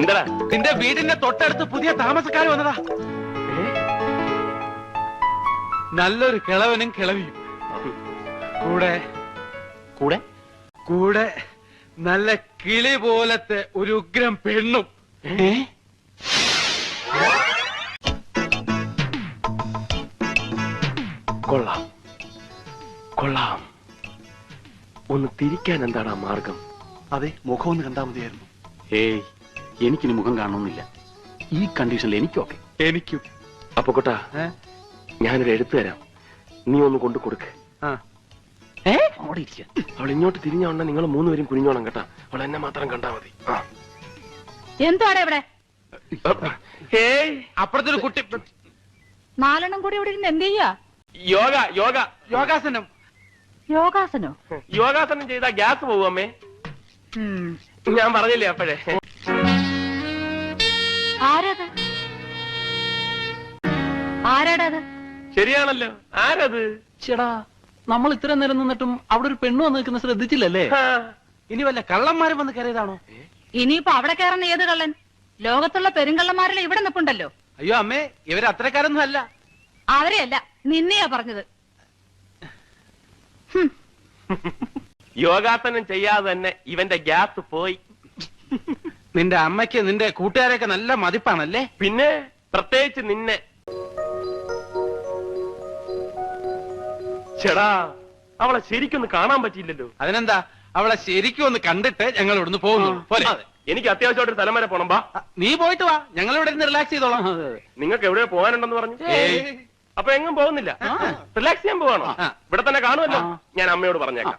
എന്താ നിന്റെ വീടിന്റെ തൊട്ടടുത്ത് പുതിയ താമസക്കാർ വന്നതാ. നല്ലൊരു കിളവനും കിളവിയും കൂടെ കൂടെ കൂടെ നല്ല കിളി പോലത്തെ ഒരു ഉഗ്രം പെണ്ണും. കൊള്ളാം കൊള്ളാം. ഒന്ന് തിരിക്കാൻ എന്താണ് മാർഗം? അതെ, മുഖം ഒന്ന് കണ്ടാ മതിയായിരുന്നു. ഏയ്, എനിക്കിനി മുഖം കാണണമെന്നില്ല. ഈ കണ്ടീഷനിൽ എനിക്കൊക്കെ. എനിക്കും. അപ്പൊ കൊട്ടാ, ഞാനൊരു എഴുത്ത് തരാം, നീ ഒന്ന് കൊണ്ടു കൊടുക്ക്. അവൾ ഇങ്ങോട്ട് തിരിഞ്ഞോണ്ട നിങ്ങൾ മൂന്നുപേരും കുനിഞ്ഞോണം കേട്ടാ. അവൾ എന്നെ മാത്രം കണ്ടാ മതി. എന്താണ് ഇവിടെ? അപ്പുറത്തൊരു കുട്ടി. നാലെണ്ണം കൂടി ഇവിടെ ഇരുന്ന് എന്ത് ചെയ്യാ? യോഗ യോഗ യോഗാസനം. യോഗാസനോ? യോഗാസനം ചെയ്താ ഗ്യാസ് പോകും അമ്മേ. ഞാൻ പറഞ്ഞില്ലേ അപ്പോഴേ. ആരത്? ആരാടത്? ശരിയാണല്ലോ, ആരത്? ചേടാ, നമ്മൾ ഇത്ര നേരം നിന്നിട്ടും അവിടെ ഒരു പെണ്ണ് വന്ന് നിൽക്കുന്ന ശ്രദ്ധിച്ചില്ലല്ലേ? ഇനി വല്ല കള്ളന്മാരും വന്ന് കയറിയതാണോ? ഇനിയിപ്പോ അവിടെ കയറുന്ന ഏത് കള്ളൻ? ലോകത്തുള്ള പെരുങ്കള്ളന്മാരെല്ലാം ഇവിടെ നിൽപ്പുണ്ടല്ലോ. അയ്യോ അമ്മേ, ഇവര് അത്രക്കാരൊന്നും അല്ല. അവരെയല്ല, നിന്നെയാ പറഞ്ഞത്. യോഗാസനം ചെയ്യാതെ തന്നെ ഇവന്റെ ഗ്യാസ് പോയി. നിന്റെ അമ്മയ്ക്ക് നിന്റെ കൂട്ടുകാരെയൊക്കെ നല്ല മതിപ്പാണല്ലേ? പിന്നെ പ്രത്യേകിച്ച് നിന്നെ. ചേടാ, അവളെ ശരിക്കൊന്ന് കാണാൻ പറ്റിയില്ലല്ലോ. അതിനെന്താ, അവളെ ശരിക്കും ഒന്ന് കണ്ടിട്ട് ഞങ്ങൾ ഇവിടുന്ന് പോകുന്നു പോലെ. എനിക്ക് അത്യാവശ്യമായിട്ട് സ്ഥലം വരെ പോണം. വാ, നീ പോയിട്ട് വാ, ഞങ്ങൾ ഇവിടെ ഇരുന്ന് റിലാക്സ് ചെയ്തോളാം. നിങ്ങൾക്ക് എവിടെ പോകാനുണ്ടെന്ന് പറഞ്ഞു? അപ്പൊ എങ്ങും പോകുന്നില്ല, റിലാക്സ് ചെയ്യാൻ പോവാണോ? ഇവിടെ തന്നെ കാണുമല്ലോ. ഞാൻ അമ്മയോട് പറഞ്ഞേക്കാം.